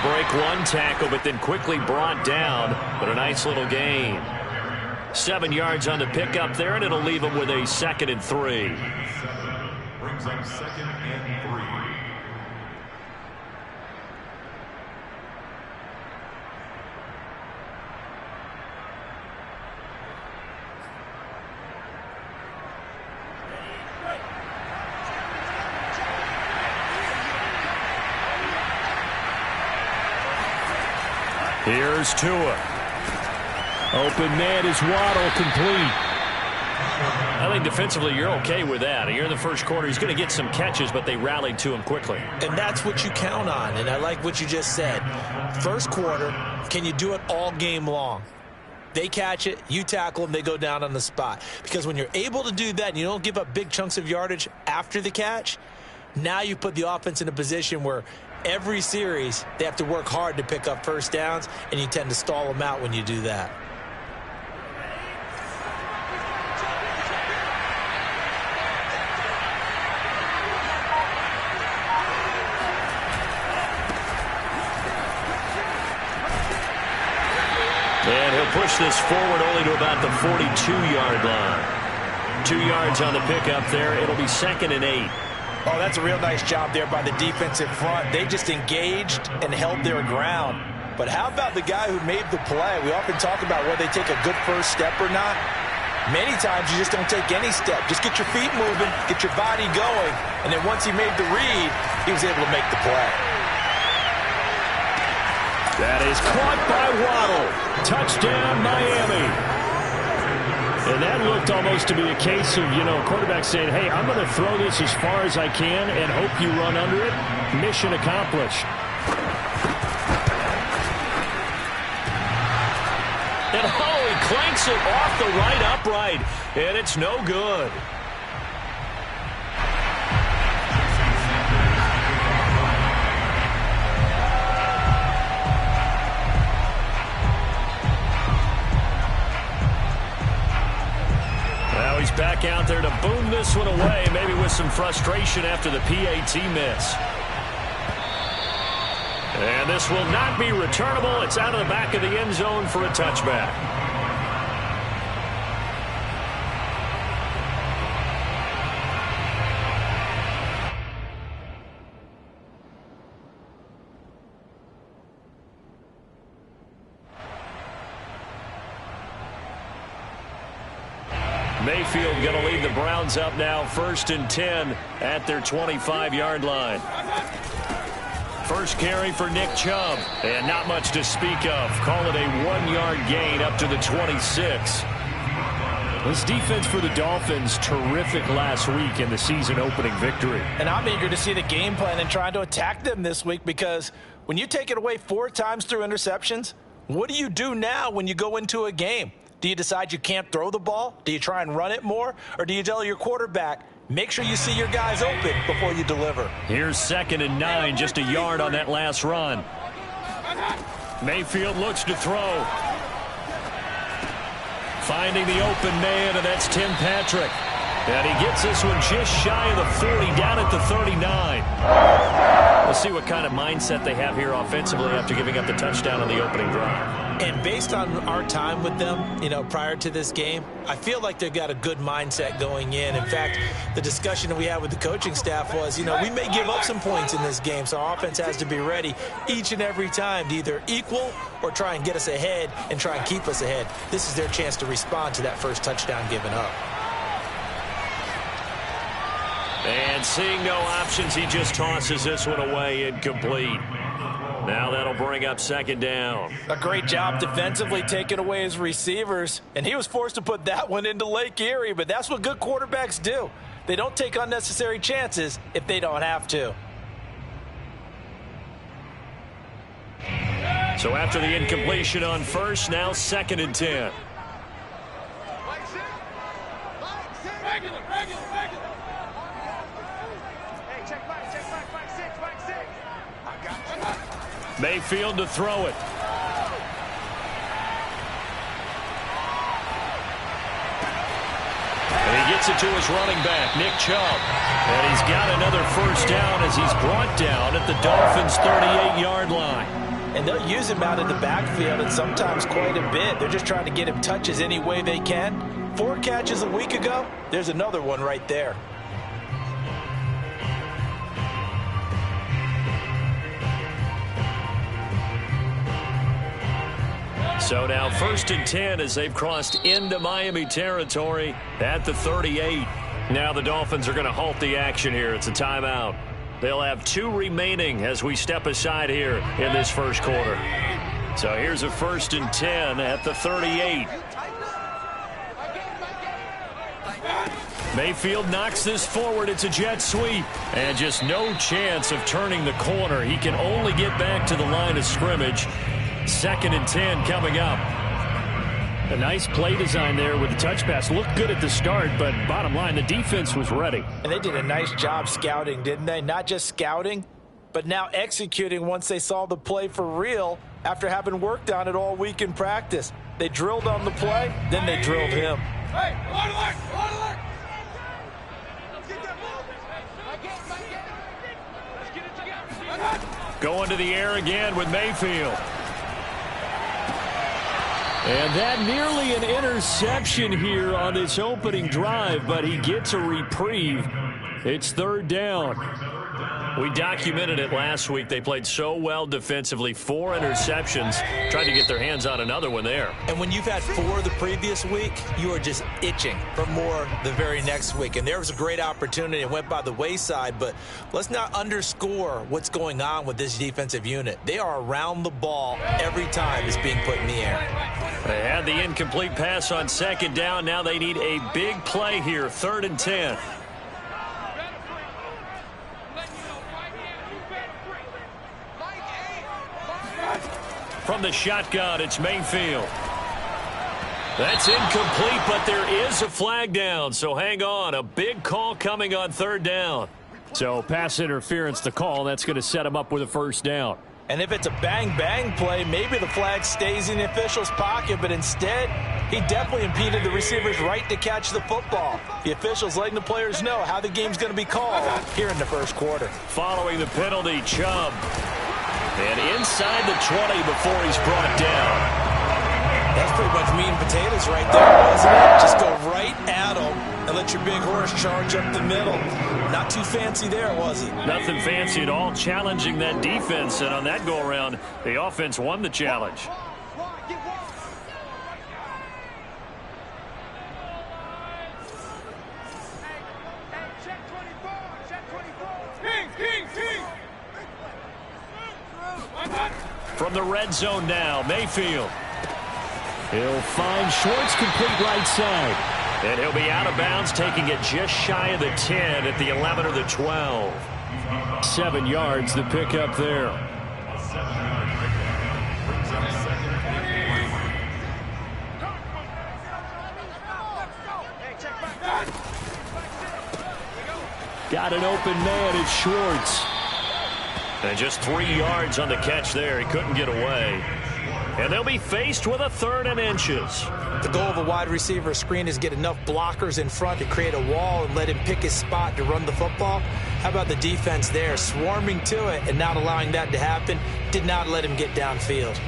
break one tackle, but then quickly brought down. But a nice little gain. 7 yards on the pickup there, and it'll leave him with a 2nd and 3. Brings up 2nd and 3. Here's Tua. Open man is Waddle, complete. I think defensively you're okay with that. Here in the first quarter, he's going to get some catches, but they rallied to him quickly. And that's what you count on, and I like what you just said. First quarter, can you do it all game long? They catch it, you tackle them, they go down on the spot. Because when you're able to do that and you don't give up big chunks of yardage after the catch, now you put the offense in a position where every series they have to work hard to pick up first downs, and you tend to stall them out when you do that. And he'll push this forward only to about the 42-yard line. 2 yards on the pickup there. It'll be 2nd and 8. Oh, that's a real nice job there by the defensive front. They just engaged and held their ground. But how about the guy who made the play? We often talk about whether they take a good first step or not. Many times you just don't take any step. Just get your feet moving, get your body going, and then once he made the read, he was able to make the play. That is caught by Waddle. Touchdown, Miami. And that looked almost to be a case of, quarterback saying, hey, I'm going to throw this as far as I can and hope you run under it. Mission accomplished. And he clanks it off the right upright, and it's no good. Now he's back out there to boom this one away, maybe with some frustration after the PAT miss. And this will not be returnable. It's out of the back of the end zone for a touchback. Mayfield going to lead the Browns up now, 1st and 10 at their 25-yard line. First carry for Nick Chubb, and not much to speak of. Call it a 1-yard gain up to the 26. This defense for the Dolphins, terrific last week in the season-opening victory. And I'm eager to see the game plan and trying to attack them this week, because when you take it away 4 times through interceptions, what do you do now when you go into a game? Do you decide you can't throw the ball? Do you try and run it more? Or do you tell your quarterback, make sure you see your guys open before you deliver? Here's 2nd and 9, just a yard on that last run. Mayfield looks to throw. Finding the open man, and that's Tim Patrick. And he gets this one just shy of the 40, down at the 39. We'll see what kind of mindset they have here offensively after giving up the touchdown on the opening drive. And based on our time with them, prior to this game, I feel like they've got a good mindset going in. In fact, the discussion that we had with the coaching staff was, we may give up some points in this game, so our offense has to be ready each and every time to either equal or try and get us ahead and try and keep us ahead. This is their chance to respond to that first touchdown given up. And seeing no options, he just tosses this one away, incomplete. Now that'll bring up 2nd down. A great job defensively taking away his receivers, and he was forced to put that one into Lake Erie, but that's what good quarterbacks do. They don't take unnecessary chances if they don't have to. So after the incompletion on first, now 2nd and 10. Mayfield to throw it. And he gets it to his running back, Nick Chubb. And he's got another first down as he's brought down at the Dolphins' 38-yard line. And they'll use him out in the backfield, and sometimes quite a bit. They're just trying to get him touches any way they can. 4 catches a week ago, there's another one right there. So now 1st and 10 as they've crossed into Miami territory at the 38. Now the Dolphins are going to halt the action here. It's a timeout. They'll have 2 remaining as we step aside here in this first quarter. So here's a 1st and 10 at the 38. Mayfield knocks this forward. It's a jet sweep. And just no chance of turning the corner. He can only get back to the line of scrimmage. 2nd and 10 coming up. A nice play design there with the touch pass. Looked good at the start, but bottom line, the defense was ready. And they did a nice job scouting, didn't they? Not just scouting, but now executing once they saw the play for real after having worked on it all week in practice. They drilled on the play, then they drilled him. Hey, going to the air again with Mayfield. And that nearly an interception here on this opening drive, but he gets a reprieve. It's 3rd down. We documented it last week. They played so well defensively. 4 interceptions. Tried to get their hands on another one there. And when you've had 4 the previous week, you are just itching for more the very next week. And there was a great opportunity. It went by the wayside, but let's not underscore what's going on with this defensive unit. They are around the ball every time it's being put in the air. They had the incomplete pass on 2nd down. Now they need a big play here. 3rd and 10. From the shotgun, it's Mayfield. That's incomplete, but there is a flag down, so hang on. A big call coming on 3rd down. So pass interference, the call. That's going to set him up with a 1st down. And if it's a bang-bang play, maybe the flag stays in the official's pocket, but instead, he definitely impeded the receiver's right to catch the football. The official's letting the players know how the game's going to be called here in the first quarter. Following the penalty, Chubb. And inside the 20 before he's brought down. That's pretty much meat and potatoes right there, wasn't it? Just go right at him and let your big horse charge up the middle. Not too fancy there, was he? Nothing fancy at all, challenging that defense. And on that go-around, the offense won the challenge. From the red zone now, Mayfield. He'll find Schwartz, complete right side. And he'll be out of bounds, taking it just shy of the 10 at the 11 or the 12. 7 yards, the pickup there. Got an open man, it's Schwartz. And just 3 yards on the catch there. He couldn't get away. And they'll be faced with a 3rd and inches. The goal of a wide receiver screen is get enough blockers in front to create a wall and let him pick his spot to run the football. How about the defense there, swarming to it and not allowing that to happen? Did not let him get downfield.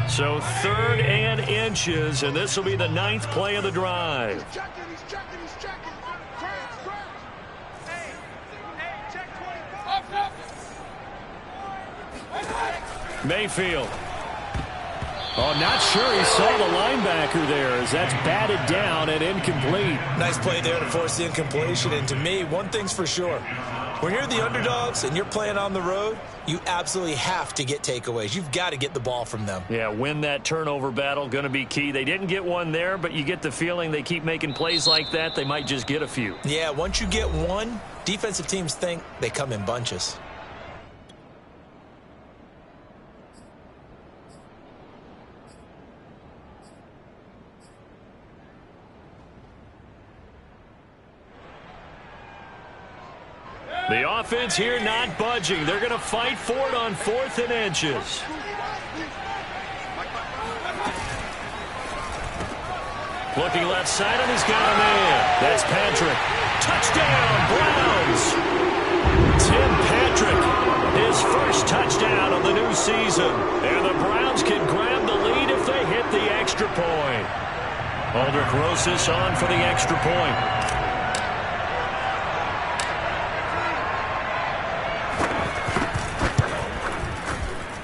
So 3rd and inches, and this will be the 9th play of the drive. He's checking. Mayfield. Oh, not sure he saw the linebacker there as that's batted down and incomplete. Nice play there to force the incompletion. And to me, one thing's for sure. When you're the underdogs and you're playing on the road, you absolutely have to get takeaways. You've got to get the ball from them. Yeah, win that turnover battle, going to be key. They didn't get one there, but you get the feeling they keep making plays like that, they might just get a few. Yeah, once you get one, defensive teams think they come in bunches. The offense here not budging. They're going to fight for it on 4th and inches. Looking left side, and he's got a man. That's Patrick. Touchdown, Browns. Tim Patrick, his first touchdown of the new season. And the Browns can grab the lead if they hit the extra point. Aldrich Rosas on for the extra point.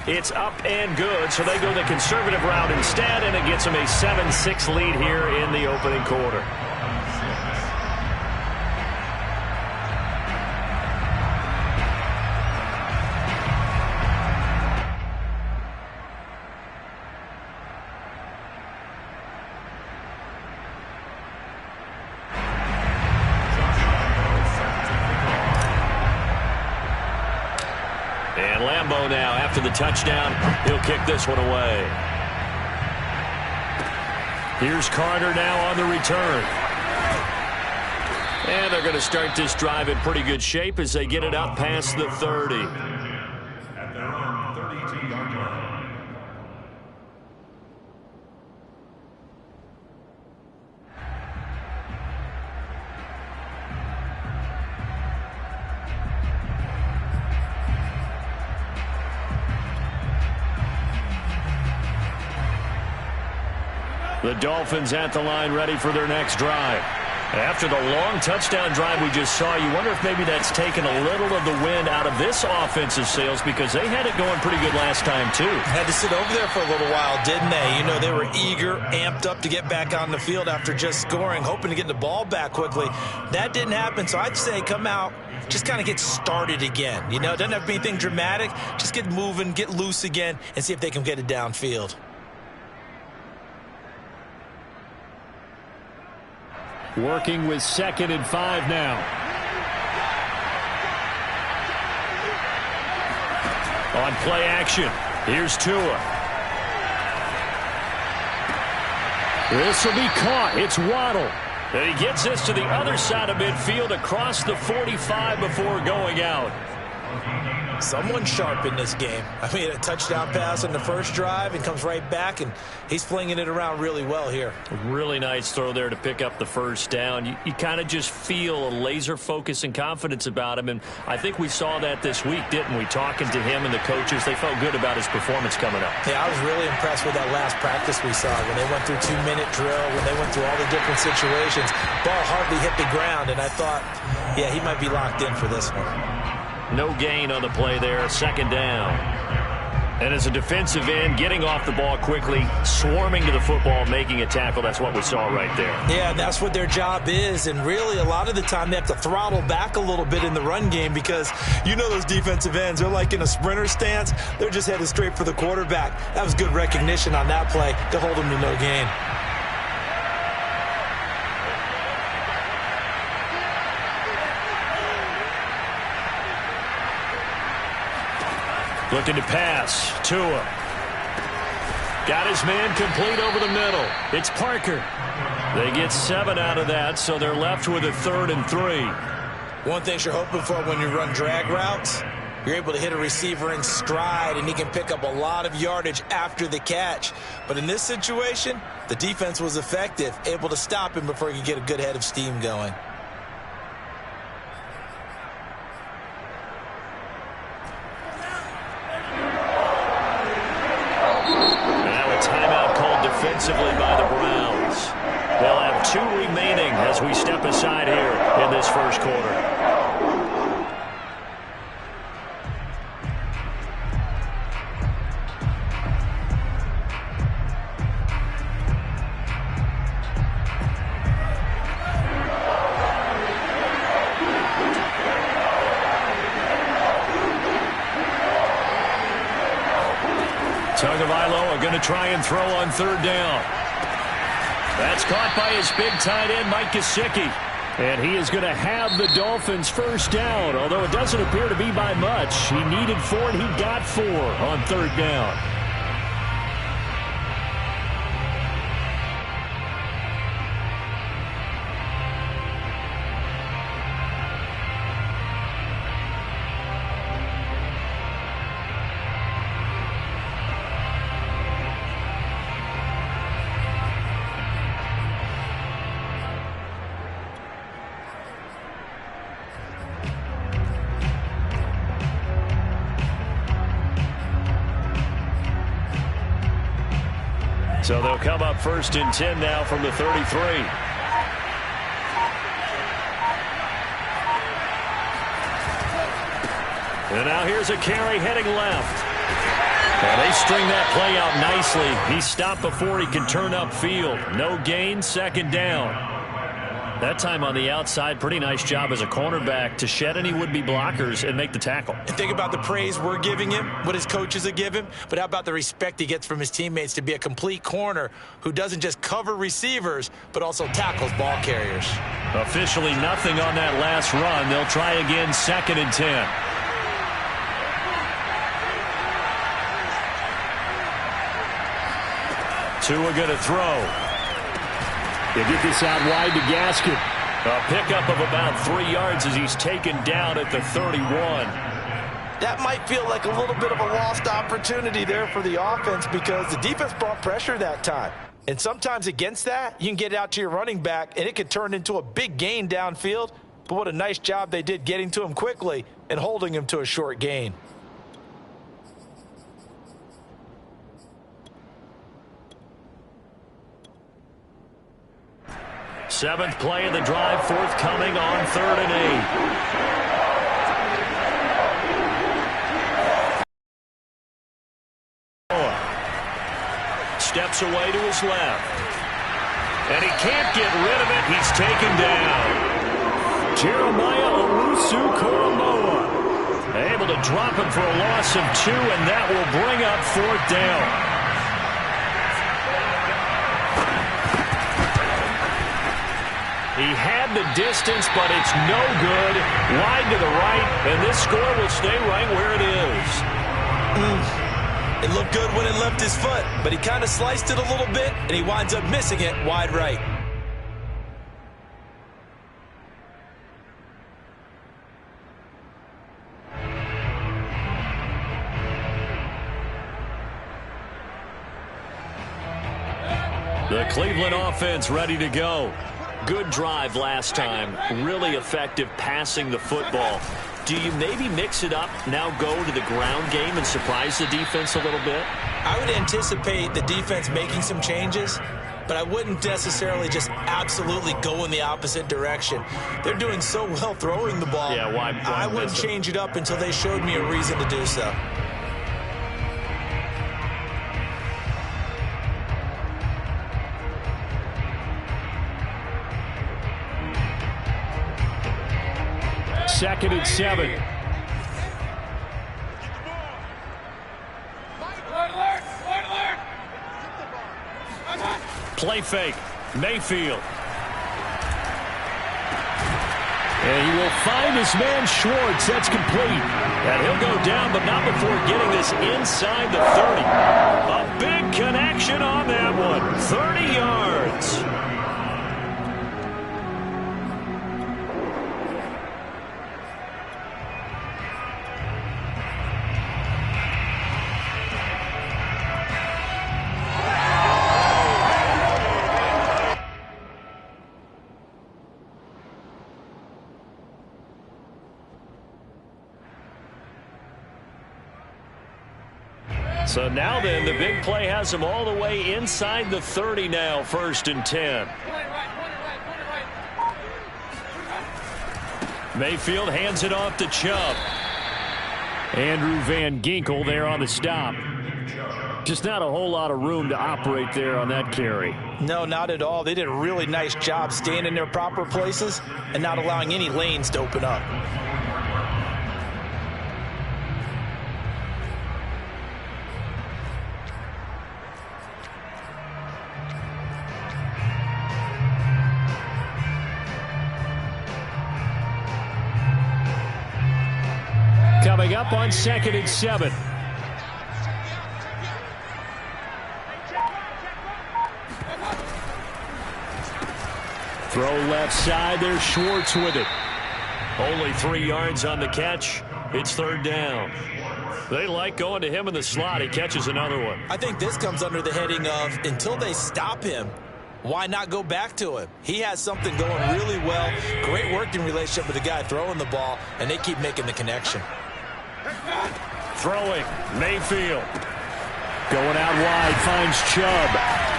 It's up and good, so they go the conservative route instead, and it gets them a 7-6 lead here in the opening quarter. And Lambeau now, after the touchdown, he'll kick this one away. Here's Carter now on the return. And they're going to start this drive in pretty good shape as they get it up past the 30. At their own 32-yard line. The Dolphins at the line ready for their next drive. After the long touchdown drive we just saw, you wonder if maybe that's taken a little of the wind out of this offensive sails because they had it going pretty good last time too. Had to sit over there for a little while, didn't they? You know, they were eager, amped up to get back on the field after just scoring, hoping to get the ball back quickly. That didn't happen, so I'd say come out, just kind of get started again. You know, it doesn't have to be anything dramatic. Just get moving, get loose again, and see if they can get it downfield. Working with 2nd and 5 now. On play action, here's Tua. This will be caught. It's Waddle. And he gets this to the other side of midfield across the 45 before going out. Someone sharp in this game. I mean, a touchdown pass on the first drive and comes right back, and he's flinging it around really well here. Really nice throw there to pick up the first down. You kind of just feel a laser focus and confidence about him, and I think we saw that this week, didn't we? Talking to him and the coaches, they felt good about his performance coming up. Yeah, I was really impressed with that last practice we saw when they went through 2-minute drill, when they went through all the different situations. Ball hardly hit the ground, and I thought, yeah, he might be locked in for this one. No gain on the play there, 2nd down. And as a defensive end, getting off the ball quickly, swarming to the football, making a tackle, that's what we saw right there. Yeah, that's what their job is, and really a lot of the time they have to throttle back a little bit in the run game because you know those defensive ends, they're like in a sprinter stance. They're just headed straight for the quarterback. That was good recognition on that play to hold them to no gain. Looking to pass. Tua. Got his man complete over the middle. It's Parker. They get 7 out of that, so they're left with a 3rd and 3. One thing you're hoping for when you run drag routes, you're able to hit a receiver in stride, and he can pick up a lot of yardage after the catch. But in this situation, the defense was effective, able to stop him before he could get a good head of steam going. Defensively by the Browns. They'll have 2 remaining as we step aside here in this first quarter. Tagovailoa going to try and throw on 3rd down. That's caught by his big tight end, Mike Gesicki. And he is going to have the Dolphins' first down, although it doesn't appear to be by much. He needed 4, and he got 4 on 3rd down. So they'll come up 1st and 10 now from the 33. And now here's a carry heading left. And they string that play out nicely. He stopped before he could turn upfield. No gain, 2nd down. That time on the outside, pretty nice job as a cornerback to shed any would-be blockers and make the tackle. And think about the praise we're giving him, what his coaches are giving, but how about the respect he gets from his teammates to be a complete corner who doesn't just cover receivers, but also tackles ball carriers. Officially nothing on that last run. They'll try again, 2nd and 10. Tua going to throw. They get this out wide to Gaskin. A pickup of about 3 yards as he's taken down at the 31. That might feel like a little bit of a lost opportunity there for the offense because the defense brought pressure that time. And sometimes against that, you can get it out to your running back, and it could turn into a big gain downfield. But what a nice job they did getting to him quickly and holding him to a short gain. Seventh play of the drive forthcoming on 3rd and 8. Steps away to his left. And he can't get rid of it. He's taken down. Jeremiah Owusu-Koramoah able to drop him for a loss of 2, and that will bring up 4th down. He had the distance, but it's no good. Wide to the right, and this score will stay right where it is. It looked good when it left his foot, but he kind of sliced it a little bit, and he winds up missing it wide right. The Cleveland offense ready to go. Good drive last time. Really effective passing the football. Do you maybe mix it up, now go to the ground game and surprise the defense a little bit? I would anticipate the defense making some changes, but I wouldn't necessarily just absolutely go in the opposite direction. They're doing so well throwing the ball. Yeah, why I wouldn't change it up until they showed me a reason to do so. Second and 7. Play fake. Mayfield. And he will find his man Schwartz. That's complete. And he'll go down, but not before getting this inside the 30. A big connection on that one. 30 yards. So now then, the big play has him all the way inside the 30 now, 1st and 10. Mayfield hands it off to Chubb. Andrew Van Ginkel there on the stop. Just not a whole lot of room to operate there on that carry. No, not at all. They did a really nice job staying in their proper places and not allowing any lanes to open up. Coming up on 2nd and 7. Throw left side. There's Schwartz with it. Only 3 yards on the catch. It's 3rd down. They like going to him in the slot. He catches another one. I think this comes under the heading of until they stop him, why not go back to him? He has something going really well. Great working relationship with the guy throwing the ball, and they keep making the connection. Throwing, Mayfield. Going out wide, finds Chubb.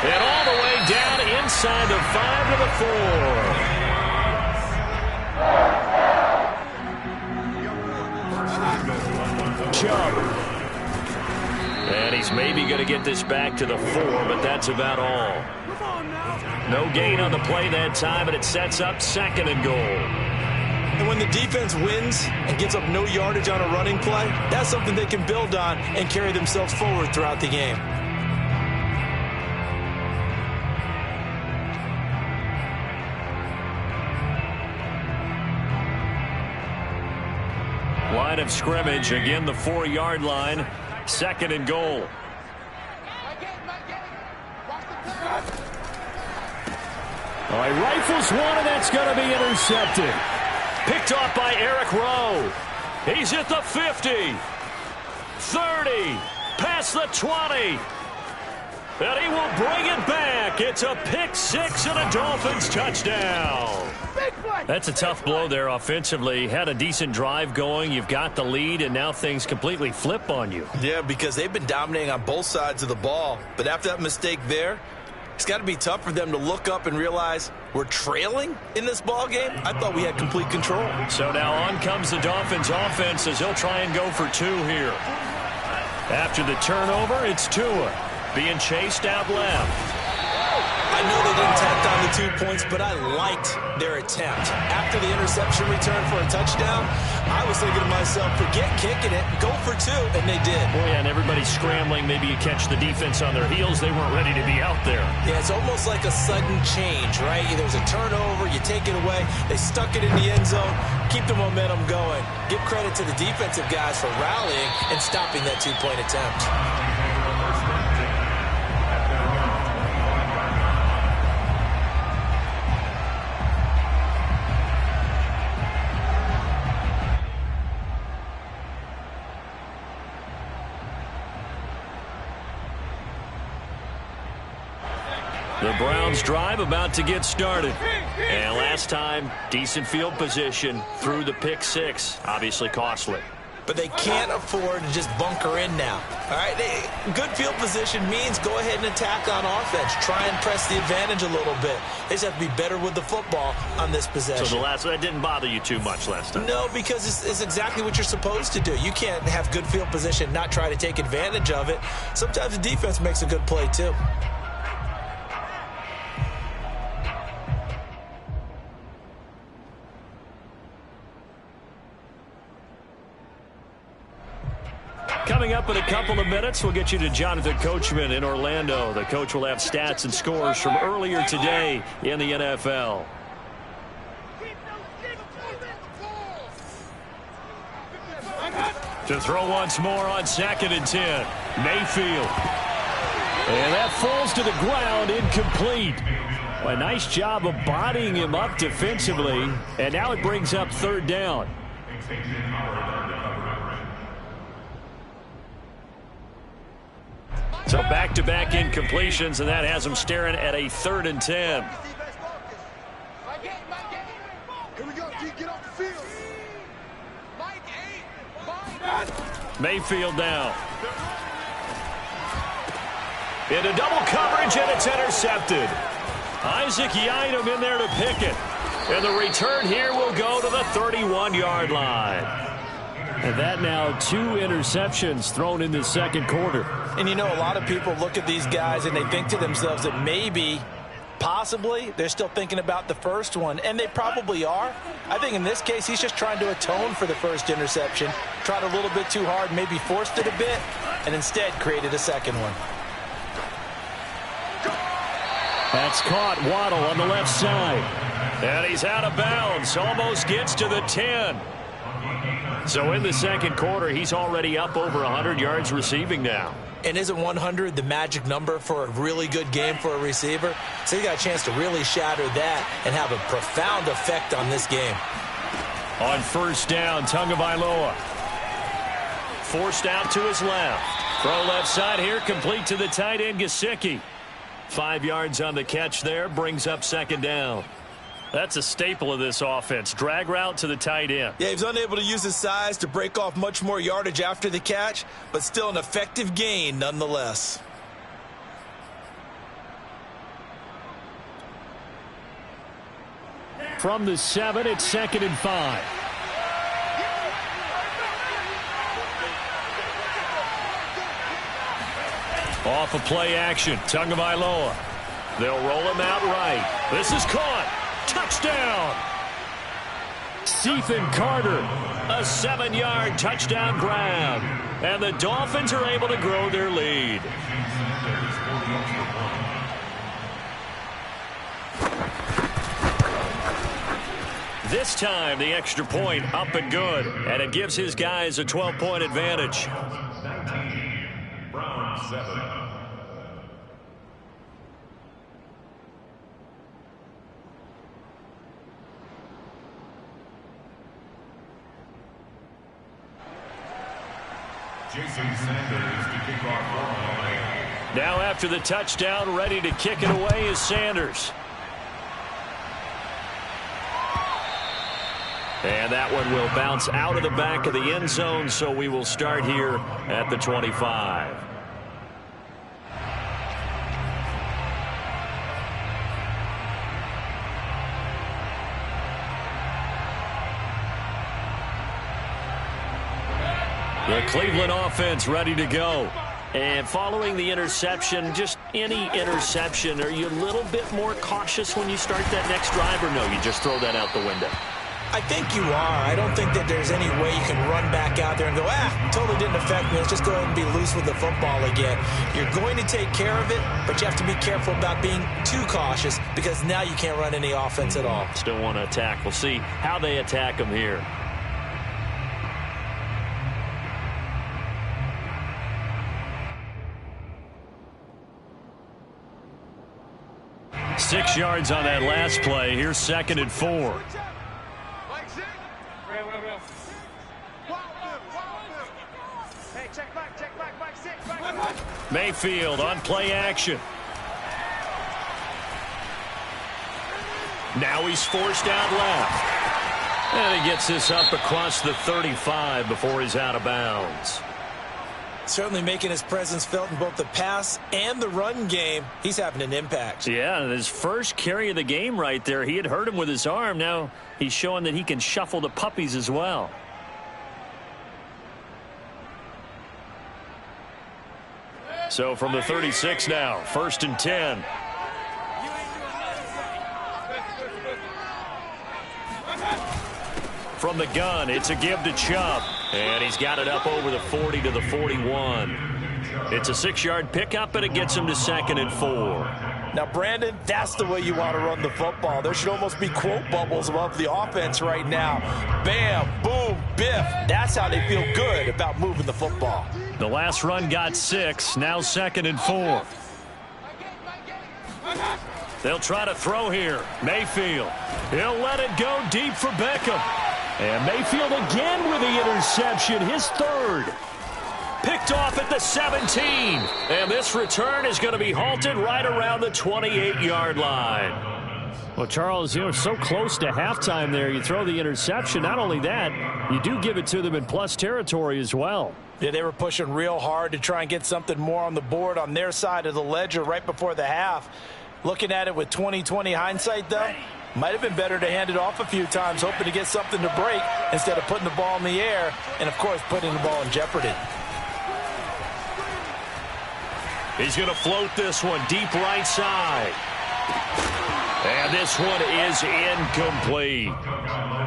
And all the way down inside the 5 to the 4. Chubb. And he's maybe going to get this back to the 4, but that's about all. No gain on the play that time, and it sets up 2nd and goal. And when the defense wins and gives up no yardage on a running play, that's something they can build on and carry themselves forward throughout the game. Line of scrimmage, again the 4-yard line, 2nd and goal. Oh, he rifles one, and that's going to be intercepted. Picked off by Eric Rowe. He's at the 50, 30, past the 20. And he will bring it back. It's a pick 6 and a Dolphins touchdown. That's a tough blow there offensively. Had a decent drive going. You've got the lead, and now things completely flip on you. Yeah, because they've been dominating on both sides of the ball. But after that mistake there, it's got to be tough for them to look up and realize we're trailing in this ball game. I thought we had complete control. So now on comes the Dolphins offense as he'll try and go for 2 here. After the turnover, it's Tua being chased out left. I know they didn't tack on the 2 points, but I liked their attempt. After the interception return for a touchdown, I was thinking to myself, forget kicking it, go for 2, and they did. Well, yeah, and everybody's scrambling. Maybe you catch the defense on their heels. They weren't ready to be out there. Yeah, it's almost like a sudden change, right? There's a turnover, you take it away, they stuck it in the end zone, keep the momentum going. Give credit to the defensive guys for rallying and stopping that 2-point attempt. The Browns drive about to get started. And last time, decent field position through the pick 6. Obviously costly. But they can't afford to just bunker in now. All right, good field position means go ahead and attack on offense. Try and press the advantage a little bit. They just have to be better with the football on this possession. So that didn't bother you too much last time? No, because it's exactly what you're supposed to do. You can't have good field position, not try to take advantage of it. Sometimes the defense makes a good play too. Coming up in a couple of minutes, we'll get you to Jonathan Coachman in Orlando. The coach will have stats and scores from earlier today in the NFL. To throw once more on 2nd and 10. Mayfield. And that falls to the ground, incomplete. A nice job of bodying him up defensively. And now it brings up 3rd down. So back-to-back incompletions, and that has them staring at a 3rd and 10. Mayfield down. Into double coverage, and it's intercepted. Isaac Yiadom in there to pick it. And the return here will go to the 31-yard line. And that now 2 interceptions thrown in the 2nd quarter. And you know, a lot of people look at these guys and they think to themselves that maybe, possibly, they're still thinking about the first one. And they probably are. I think in this case, he's just trying to atone for the first interception. Tried a little bit too hard, maybe forced it a bit, and instead created a 2nd one. That's caught. Waddle on the left side. And he's out of bounds. Almost gets to the 10. So in the 2nd quarter, he's already up over 100 yards receiving now. And isn't 100 the magic number for a really good game for a receiver? So he got a chance to really shatter that and have a profound effect on this game. On 1st down, Tagovailoa. Forced out to his left. Throw left side here, complete to the tight end, Gesicki. 5 yards on the catch there, brings up 2nd down. That's a staple of this offense. Drag route to the tight end. Yeah, he was unable to use his size to break off much more yardage after the catch, but still an effective gain nonetheless. from the 7. It's 2nd and 5. Off of play action, Tagovailoa. They'll roll him out right. This is caught. Touchdown! Stephen Carter, a 7-yard touchdown grab. And the Dolphins are able to grow their lead. This time, the extra point up and good. And it gives his guys a 12-point advantage. 19, Browns 7. Jason Sanders to kick off for Miami. Now after the touchdown, ready to kick it away is Sanders. And that one will bounce out of the back of the end zone, so we will start here at the 25. The Cleveland offense ready to go. And following the interception, just any interception, are you a little bit more cautious when you start that next drive, or no, you just throw that out the window? I think you are. I don't think that there's any way you can run back out there and go, totally didn't affect me. Let's just go ahead and be loose with the football again. You're going to take care of it, but you have to be careful about being too cautious because now you can't run any offense at all. Still want to attack. We'll see how they attack them here. Six yards on that last play. Here's 2nd and 4. Mayfield on play action. Now he's forced out left. And he gets this up across the 35 before he's out of bounds. Certainly making his presence felt in both the pass and the run game. He's having an impact. Yeah, his first carry of the game right there. He had hurt him with his arm. Now he's showing that he can shuffle the puppies as well. So from the 36 now, 1st and 10. From the gun, it's a give to Chubb. And he's got it up over the 40 to the 41. It's a 6-yard pickup, and it gets him to 2nd and 4. Now, Brandon, that's the way you want to run the football. There should almost be quote bubbles above the offense right now. Bam, boom, biff. That's how they feel good about moving the football. The last run got 6. Now 2nd and 4. They'll try to throw here. Mayfield. He'll let it go deep for Beckham. And Mayfield again with the interception, his 3rd. Picked off at the 17. And this return is going to be halted right around the 28-yard line. Well, Charles, you're so close to halftime there. You throw the interception. Not only that, you do give it to them in plus territory as well. Yeah, they were pushing real hard to try and get something more on the board on their side of the ledger right before the half. Looking at it with 20/20 hindsight, though, might have been better to hand it off a few times, hoping to get something to break instead of putting the ball in the air and, of course, putting the ball in jeopardy. He's going to float this one deep right side. And this one is incomplete.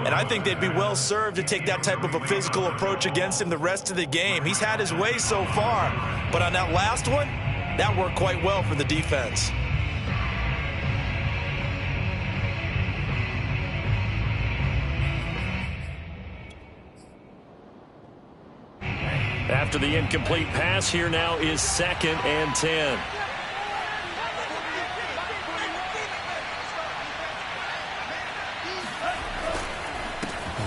And I think they'd be well served to take that type of a physical approach against him the rest of the game. He's had his way so far, but on that last one, that worked quite well for the defense. After the incomplete pass, here now is 2nd and 10.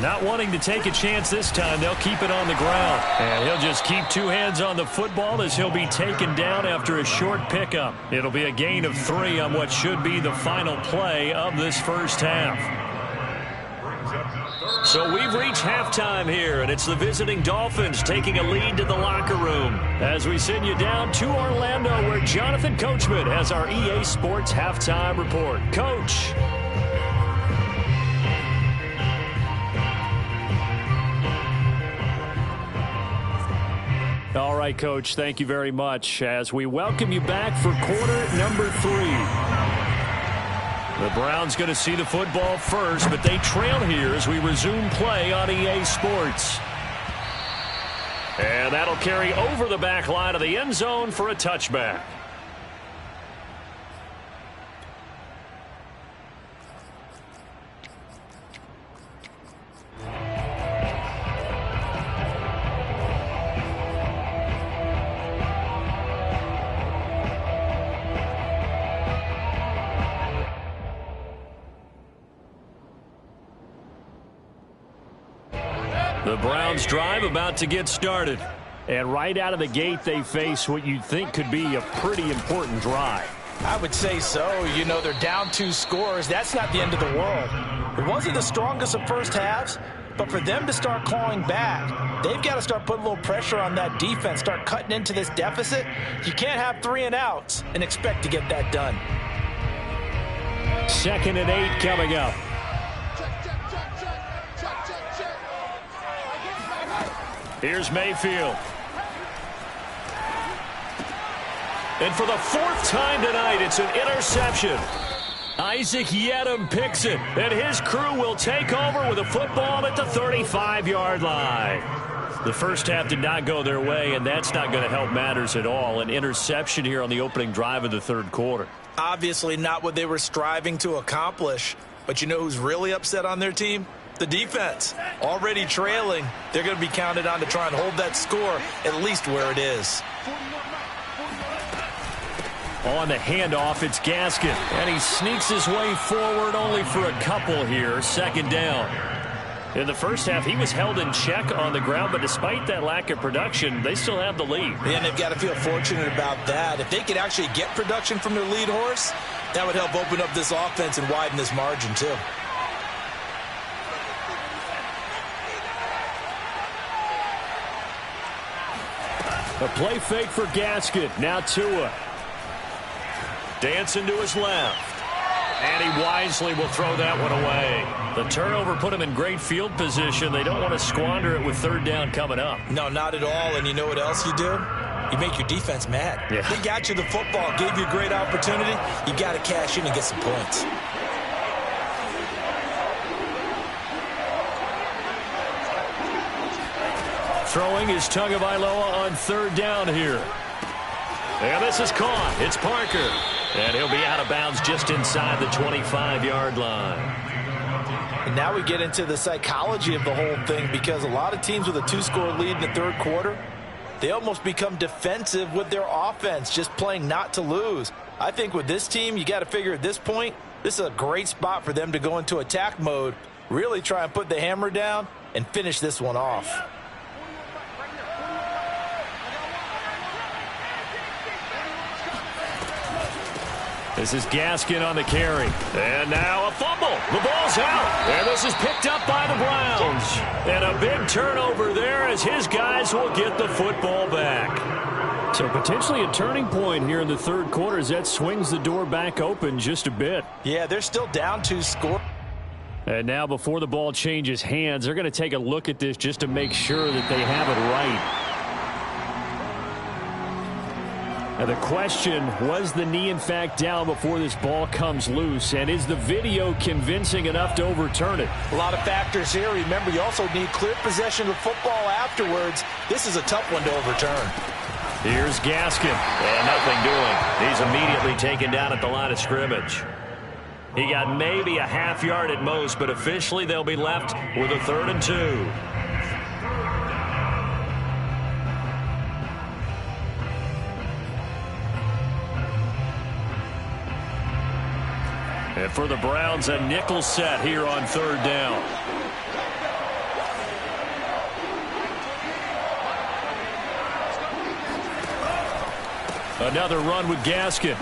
Not wanting to take a chance this time, they'll keep it on the ground. And he'll just keep 2 hands on the football as he'll be taken down after a short pickup. It'll be a gain of 3 on what should be the final play of this first half. So we've reached halftime here, and it's the visiting Dolphins taking a lead to the locker room as we send you down to Orlando, where Jonathan Coachman has our EA Sports halftime report. Coach. All right, Coach, thank you very much as we welcome you back for quarter number 3. The Browns going to see the football first, but they trail here as we resume play on EA Sports. And that'll carry over the back line of the end zone for a touchback. The Browns drive about to get started. And right out of the gate, they face what you'd think could be a pretty important drive. I would say so. You know, they're down 2 scores. That's not the end of the world. It wasn't the strongest of first halves, but for them to start clawing back, they've got to start putting a little pressure on that defense, start cutting into this deficit. You can't have 3 and outs and expect to get that done. 2nd and 8 coming up. Here's Mayfield. And for the 4th time tonight, it's an interception. Isaac Yedem picks it, and his crew will take over with a football at the 35-yard line. The first half did not go their way, and that's not going to help matters at all. An interception here on the opening drive of the 3rd quarter. Obviously not what they were striving to accomplish. But you know who's really upset on their team? The defense. Already trailing. They're going to be counted on to try and hold that score at least where it is. On the handoff, it's Gaskin. And he sneaks his way forward only for a couple here. 2nd down. In the first half, he was held in check on the ground, but despite that lack of production, they still have the lead. And they've got to feel fortunate about that. If they could actually get production from their lead horse, that would help open up this offense and widen this margin too. A play fake for Gaskin. Now Tua. Dancing to his left. And he wisely will throw that one away. The turnover put him in great field position. They don't want to squander it with 3rd down coming up. No, not at all. And you know what else you do? You make your defense mad. Yeah. They got you the football, gave you a great opportunity. You got to cash in and get some points. Throwing is Tagovailoa on 3rd down here. And this is caught. It's Parker. And he'll be out of bounds just inside the 25-yard line. And now we get into the psychology of the whole thing, because a lot of teams with a 2-score lead in the 3rd quarter, they almost become defensive with their offense, just playing not to lose. I think with this team, you got to figure at this point, this is a great spot for them to go into attack mode, really try and put the hammer down and finish this one off. This is Gaskin on the carry. And now a fumble. The ball's out. And this is picked up by the Browns. And a big turnover there as his guys will get the football back. So potentially a turning point here in the 3rd quarter as that swings the door back open just a bit. Yeah, they're still down 2 scores. And now before the ball changes hands, they're going to take a look at this just to make sure that they have it right. Now the question, was the knee in fact down before this ball comes loose? And is the video convincing enough to overturn it? A lot of factors here. Remember, you also need clear possession of football afterwards. This is a tough one to overturn. Here's Gaskin. And nothing doing. He's immediately taken down at the line of scrimmage. He got maybe a half yard at most, but officially they'll be left with a 3rd and 2. And for the Browns, a nickel set here on 3rd down. Another run with Gaskin.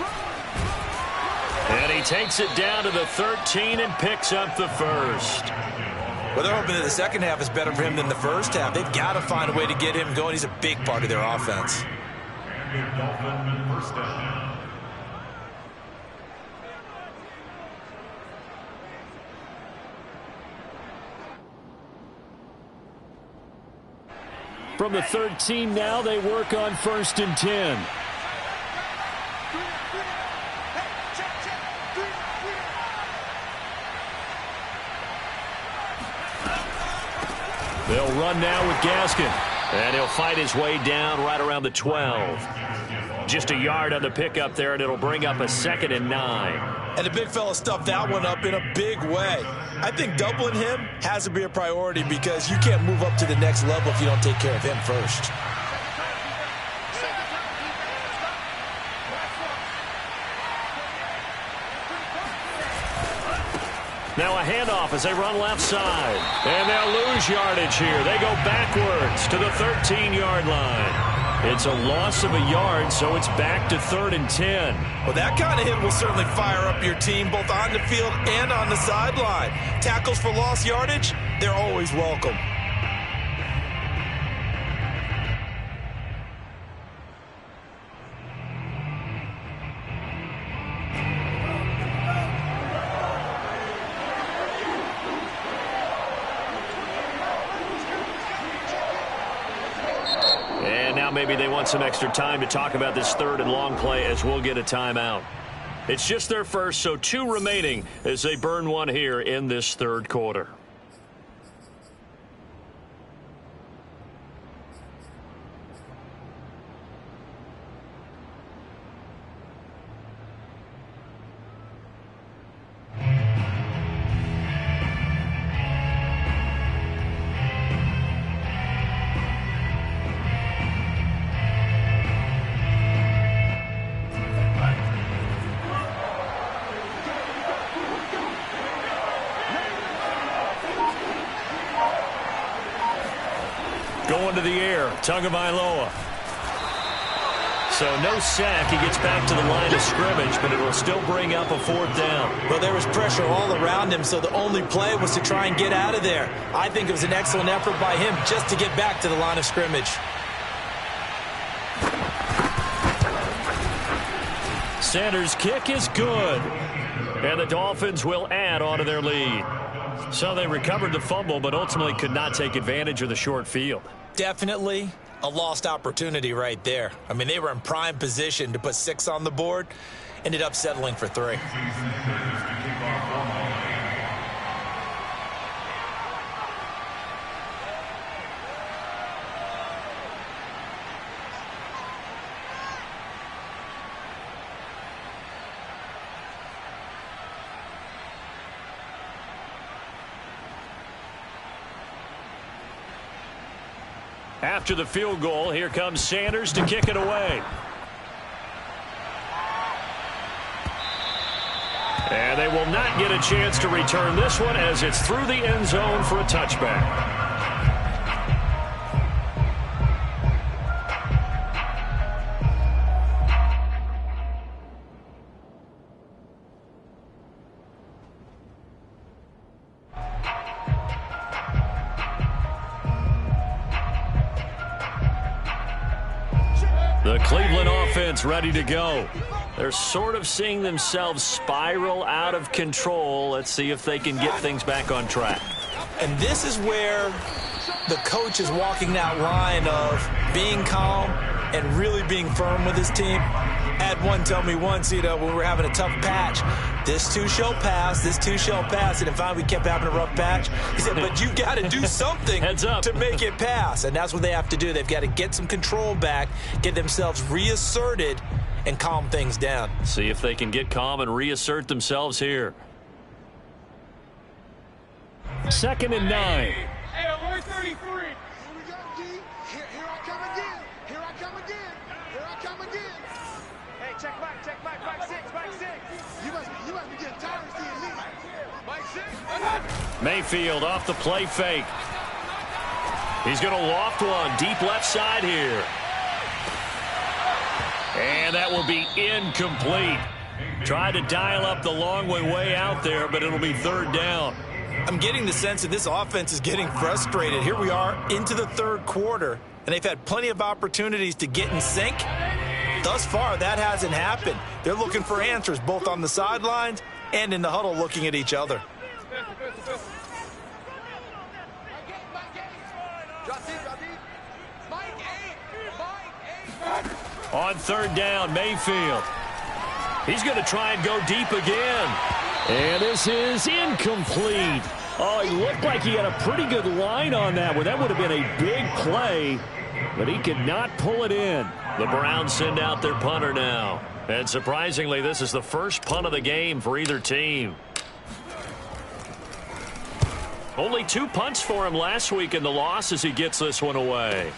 And he takes it down to the 13 and picks up the 1st. Well, they're hoping that the 2nd half is better for him than the 1st half. They've got to find a way to get him going. He's a big part of their offense. First down. From the 13 now, they work on 1st and 10. They'll run now with Gaskin. And he'll fight his way down right around the 12. Just a yard on the pickup there, and it'll bring up a 2nd and 9. And the big fella stuffed that one up in a big way. I think doubling him has to be a priority because you can't move up to the next level if you don't take care of him first. Now a handoff as they run left side. And they'll lose yardage here. They go backwards to the 13-yard line. It's a loss of a yard, so it's back to 3rd and 10. Well, that kind of hit will certainly fire up your team both on the field and on the sideline. Tackles for lost yardage, they're always welcome. Maybe they want some extra time to talk about this 3rd and long play as we'll get a timeout. It's just their first, so 2 remaining as they burn one here in this 3rd quarter. Going to the air, Tagovailoa. So no sack. He gets back to the line of scrimmage, but it will still bring up a 4th down. Well, there was pressure all around him, so the only play was to try and get out of there. I think it was an excellent effort by him just to get back to the line of scrimmage. Sanders' kick is good. And the Dolphins will add on to their lead. So they recovered the fumble, but ultimately could not take advantage of the short field. Definitely a lost opportunity right there. I mean, they were in prime position to put 6 on the board, ended up settling for 3. After the field goal, here comes Sanders to kick it away. And they will not get a chance to return this one as it's through the end zone for a touchback. The Cleveland offense ready to go. They're sort of seeing themselves spiral out of control. Let's see if they can get things back on track. And this is where the coach is walking that line of being calm and really being firm with his team. I had one tell me once, when we were having a tough patch, this too shall pass, this too shall pass. And finally we kept having a rough patch. He said, but you got to do something to make it pass. And that's what they have to do. They've got to get some control back, get themselves reasserted, and calm things down. See if they can get calm and reassert themselves here. 2nd and 9. Hey, alert 33. Here we go, D. Here I come again. Here I come again. Here I come again. Hey, check back, back 6, back 6. You must be getting tired of seeing me. Back 6. Mayfield off the play fake. He's going to loft one deep left side here. And that will be incomplete. Tried to dial up the long way out there, but it'll be 3rd down. I'm getting the sense that this offense is getting frustrated. Here we are into the 3rd quarter, and they've had plenty of opportunities to get in sync. Thus far, that hasn't happened. They're looking for answers both on the sidelines and in the huddle looking at each other. On third down, Mayfield. He's going to try and go deep again. And this is incomplete. Oh, he looked like he had a pretty good line on that one. That would have been a big play, but he could not pull it in. The Browns send out their punter now. And surprisingly, this is the first punt of the game for either team. Only 2 punts for him last week in the loss as he gets this one away.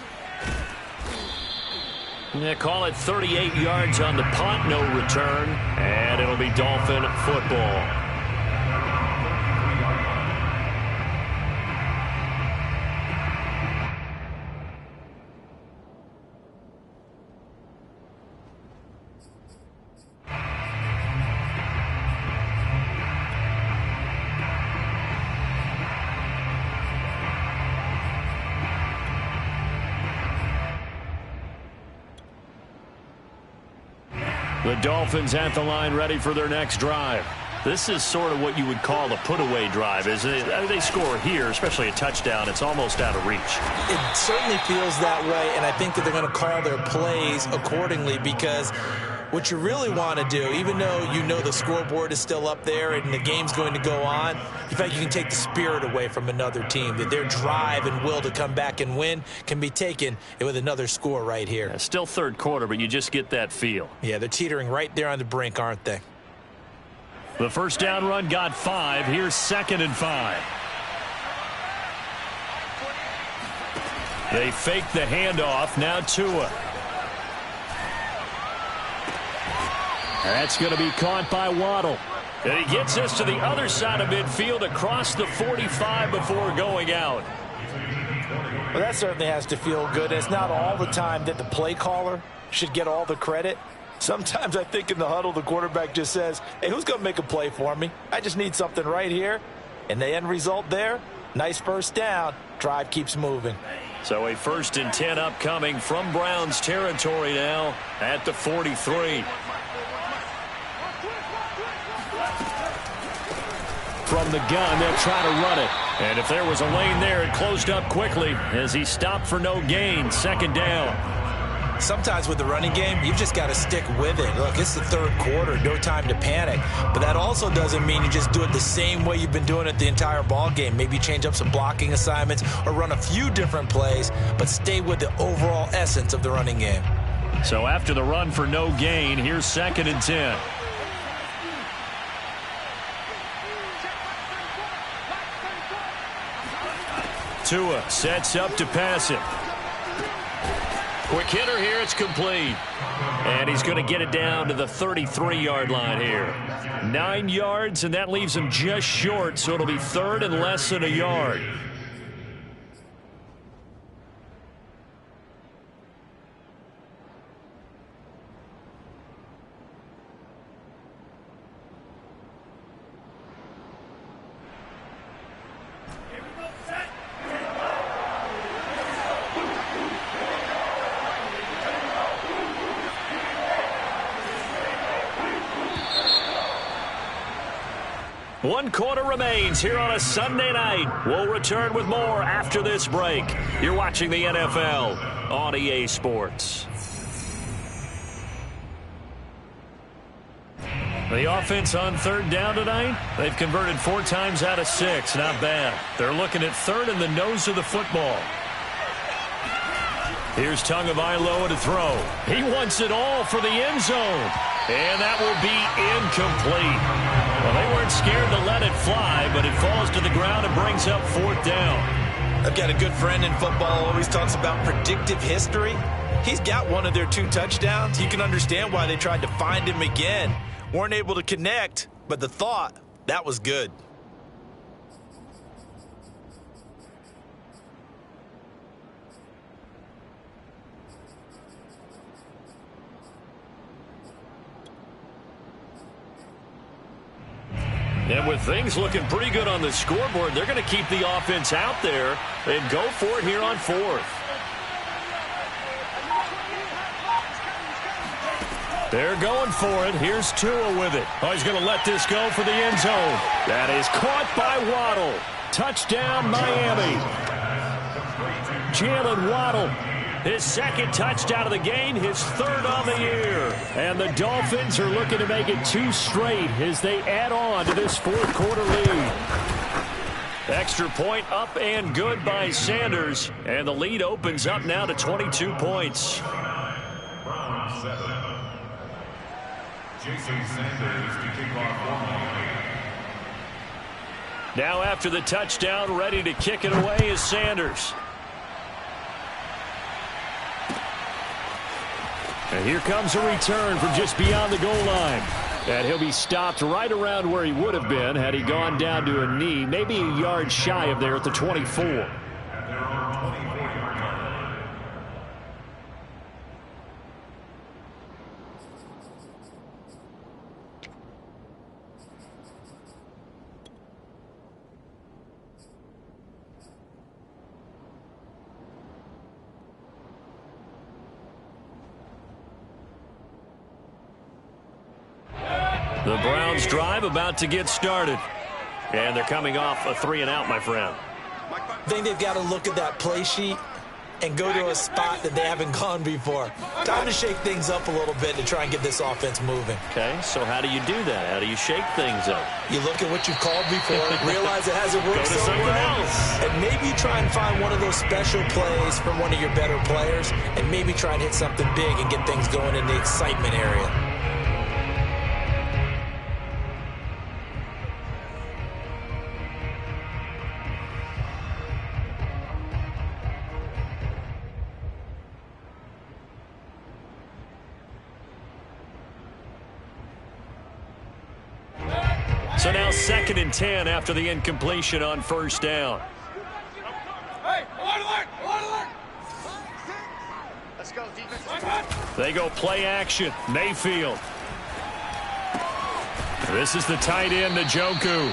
Yeah, call it 38 yards on the punt, no return, and it'll be Dolphin football. The Dolphins at the line ready for their next drive. This is sort of what you would call a put-away drive, isn't it? I mean, they score here, especially a touchdown. It's almost out of reach. It certainly feels that way, and I think that they're going to call their plays accordingly because what you really want to do, even though you know the scoreboard is still up there and the game's going to go on, in fact, you can take the spirit away from another team, that their drive and will to come back and win can be taken with another score right here. Yeah, still third quarter, but you just get that feel. Yeah, they're teetering right there on the brink, aren't they? The first down run got 5. Here's 2nd and 5. They fake the handoff. Now Tua. That's going to be caught by Waddle. And he gets us to the other side of midfield across the 45 before going out. Well, that certainly has to feel good. It's not all the time that the play caller should get all the credit. Sometimes I think in the huddle, the quarterback just says, hey, who's going to make a play for me? I just need something right here. And the end result there, nice first down. Drive keeps moving. So a 1st and 10 upcoming from Browns territory now at the 43. From the gun, they'll try to run it. And if there was a lane there, it closed up quickly as he stopped for no gain. 2nd down. Sometimes with the running game, you've just got to stick with it. Look, it's the third quarter, no time to panic. But that also doesn't mean you just do it the same way you've been doing it the entire ball game. Maybe change up some blocking assignments or run a few different plays, but stay with the overall essence of the running game. So after the run for no gain, here's 2nd and 10. Tua sets up to pass it. Quick hitter here, it's complete. And he's going to get it down to the 33-yard line here. 9 yards, and that leaves him just short, so it'll be 3rd and less than a yard. One quarter remains here on a Sunday night. We'll return with more after this break. You're watching the NFL on EA Sports. The offense on 3rd down tonight, they've converted 4 times out of 6. Not bad. They're looking at 3rd in the nose of the football. Here's Tagovailoa to throw. He wants it all for the end zone. And that will be incomplete. Well, they weren't scared to let it fly, but it falls to the ground and brings up 4th down. I've got a good friend in football who always talks about predictive history. He's got one of their 2 touchdowns. You can understand why they tried to find him again. Weren't able to connect, but the thought, that was good. And with things looking pretty good on the scoreboard, they're going to keep the offense out there and go for it here on 4th. They're going for it. Here's Tua with it. Oh, he's going to let this go for the end zone. That is caught by Waddle. Touchdown, Miami. Jalen Waddle His second touchdown of the game, his third on the year. And the Dolphins are looking to make it 2 straight as they add on to this fourth quarter lead. Extra point up and good by Sanders. And the lead opens up now to 22 points. Jason Sanders to kick off. Now after the touchdown, ready to kick it away is Sanders. And here comes a return from just beyond the goal line. And he'll be stopped right around where he would have been had he gone down to a knee, maybe a yard shy of there at the 24. The Browns drive about to get started. And they're coming off a 3-and-out, my friend. I think they've got to look at that play sheet and go to a spot that they haven't gone before. Time to shake things up a little bit to try and get this offense moving. Okay, so how do you do that? How do you shake things up? You look at what you've called before, realize it hasn't worked Go to so something well, else. and maybe you try and find one of those special plays from one of your better players, and maybe try and hit something big and get things going in the excitement area. So now 2nd and 10 after the incompletion on first down. Hey, alert! Let's go, defense. They go play action. Mayfield. This is the tight end, Njoku.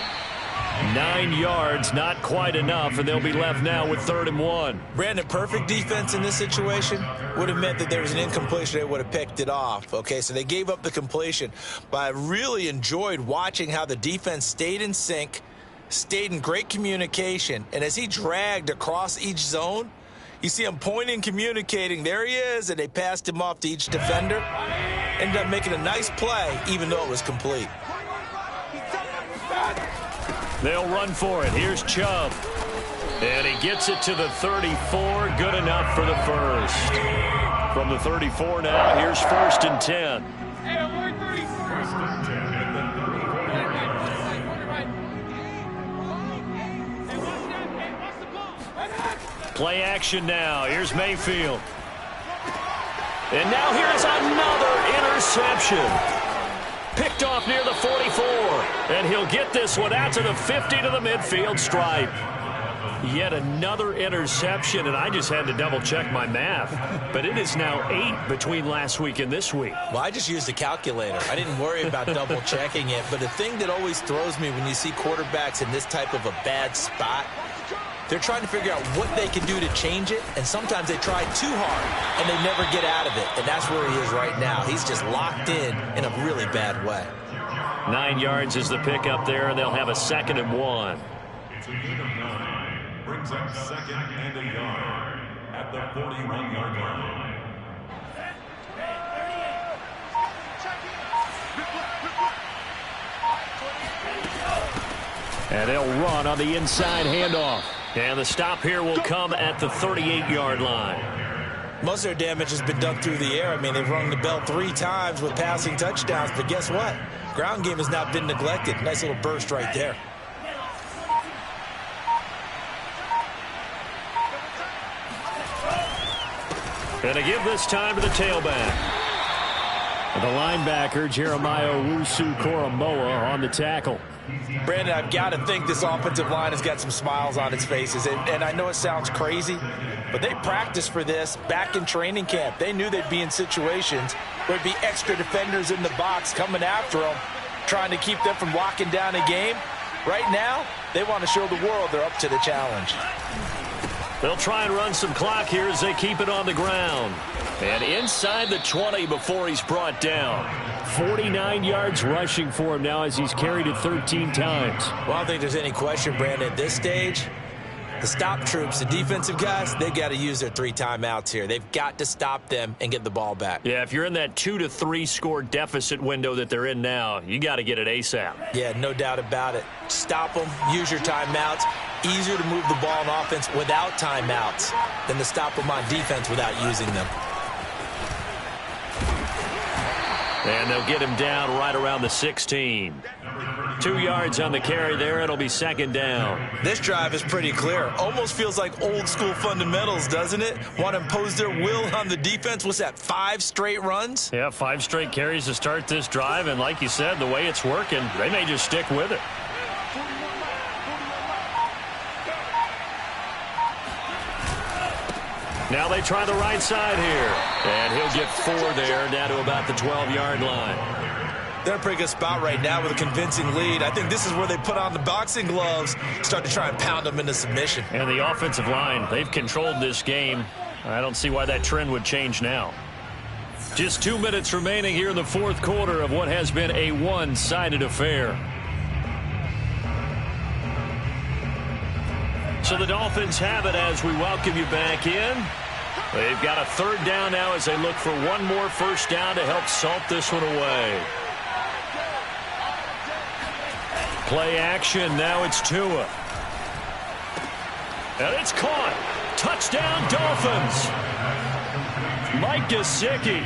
9 yards, not quite enough, and they'll be left now with 3rd and 1. Brandon, perfect defense in this situation would have meant that there was an incompletion. They would have picked it off. Okay, so they gave up the completion. But I really enjoyed watching how the defense stayed in sync, stayed in great communication, and as he dragged across each zone, you see him pointing, communicating. There he is, and they passed him off to each defender. Ended up making a nice play, even though it was complete. They'll run for it. Here's Chubb. And he gets it to the 34. Good enough for the first. From the 34 now, here's 1st and 10. Play action now. Here's Mayfield. And now here's another interception. Picked off near the 44. And he'll get this one out to the 50 to the midfield stripe. Yet another interception, and I just had to double-check my math. But it is now 8 between last week and this week. Well, I just used a calculator. I didn't worry about double-checking it. But the thing that always throws me when you see quarterbacks in this type of a bad spot, they're trying to figure out what they can do to change it, and sometimes they try too hard, and they never get out of it. And that's where he is right now. He's just locked in a really bad way. 9 yards is the pickup there, and they'll have a 2nd and 1. It's a gain of 9. Brings up 2nd and a yard at the 41-yard line. And they'll run on the inside handoff. And the stop here will come at the 38-yard line. Most of their damage has been done through the air. I mean, they've rung the bell 3 times with passing touchdowns. But guess what? Ground game has not been neglected. Nice little burst right there. And to give this time to the tailback. The linebacker, Jeremiah Owusu-Koramoah, on the tackle. Brandon, I've got to think this offensive line has got some smiles on its faces. And I know it sounds crazy, but they practiced for this back in training camp. They knew they'd be in situations where there'd be extra defenders in the box coming after them, trying to keep them from locking down a game. Right now, they want to show the world they're up to the challenge. They'll try and run some clock here as they keep it on the ground. And inside the 20 before he's brought down. 49 yards rushing for him now as he's carried it 13 times. Well, I don't think there's any question, Brandon, at this stage, The stop troops, the defensive guys, they've got to use their 3 timeouts here. They've got to stop them and get the ball back. Yeah, if you're in that 2 to 3 score deficit window that they're in now, you got to get it ASAP. Yeah, no doubt about it. Stop them, use your timeouts. Easier to move the ball on offense without timeouts than to stop them on defense without using them. And they'll get him down right around the 16. 2 yards on the carry there. It'll be second down. This drive is pretty clear. Almost feels like old school fundamentals, doesn't it? Want to impose their will on the defense. What's that, 5 straight runs? Yeah, 5 straight carries to start this drive. And like you said, the way it's working, they may just stick with it. Now they try the right side here. And he'll get 4 there, down to about the 12-yard line. They're in a pretty good spot right now with a convincing lead. I think this is where they put on the boxing gloves, start to try and pound them into submission. And the offensive line, they've controlled this game. I don't see why that trend would change now. Just 2 minutes remaining here in the fourth quarter of what has been a one-sided affair. So the Dolphins have it as we welcome you back in. They've got a 3rd down now as they look for one more first down to help salt this one away. Play action. Now it's Tua. And it's caught. Touchdown, Dolphins. Mike Gesicki.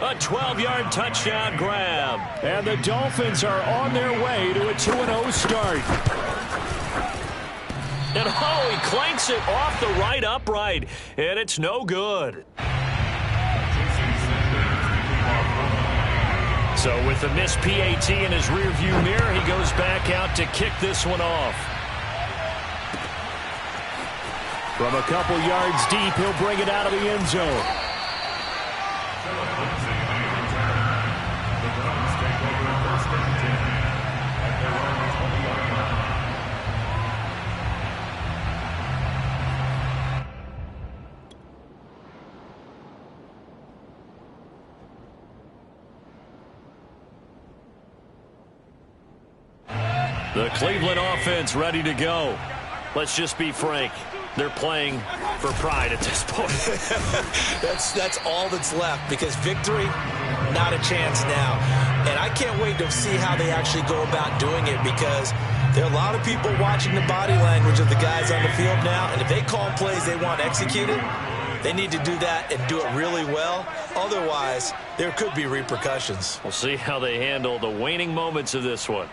A 12-yard touchdown grab. And the Dolphins are on their way to a 2-0 start. And oh, he clanks it off the right upright. And it's no good. So with the missed PAT in his rearview mirror, he goes back out to kick this one off. From a couple yards deep, he'll bring it out of the end zone. The Cleveland offense ready to go. Let's just be frank. They're playing for pride at this point. That's all that's left, because victory, not a chance now. And I can't wait to see how they actually go about doing it, because there are a lot of people watching the body language of the guys on the field now, and if they call plays they want executed, they need to do that and do it really well. Otherwise, there could be repercussions. We'll see how they handle the waning moments of this one.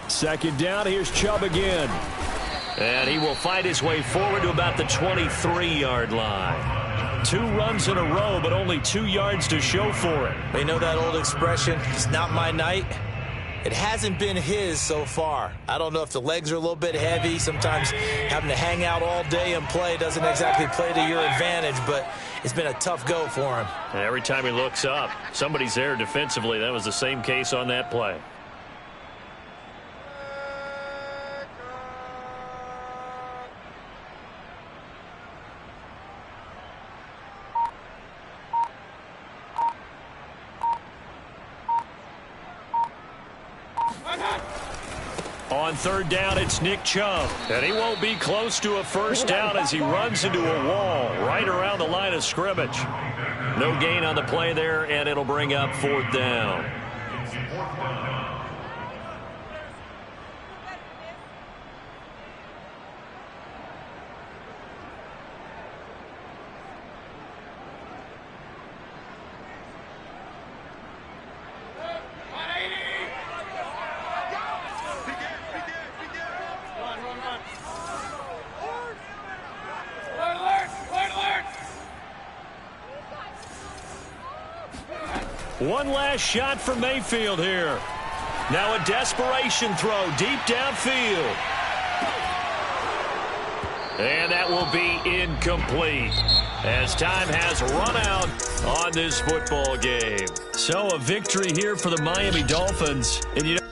Second down, here's Chubb again. And he will fight his way forward to about the 23-yard line. 2 runs in a row, but only 2 yards to show for it. They know that old expression, it's not my night. It hasn't been his so far. I don't know if the legs are a little bit heavy. Sometimes having to hang out all day and play doesn't exactly play to your advantage, but it's been a tough go for him. And every time he looks up, somebody's there defensively. That was the same case on that play. On 3rd down, it's Nick Chubb. And he won't be close to a first down as he runs into a wall right around the line of scrimmage. No gain on the play there, and it'll bring up 4th down. One last shot for Mayfield here. Now a desperation throw deep downfield. And that will be incomplete as time has run out on this football game. So a victory here for the Miami Dolphins. And you know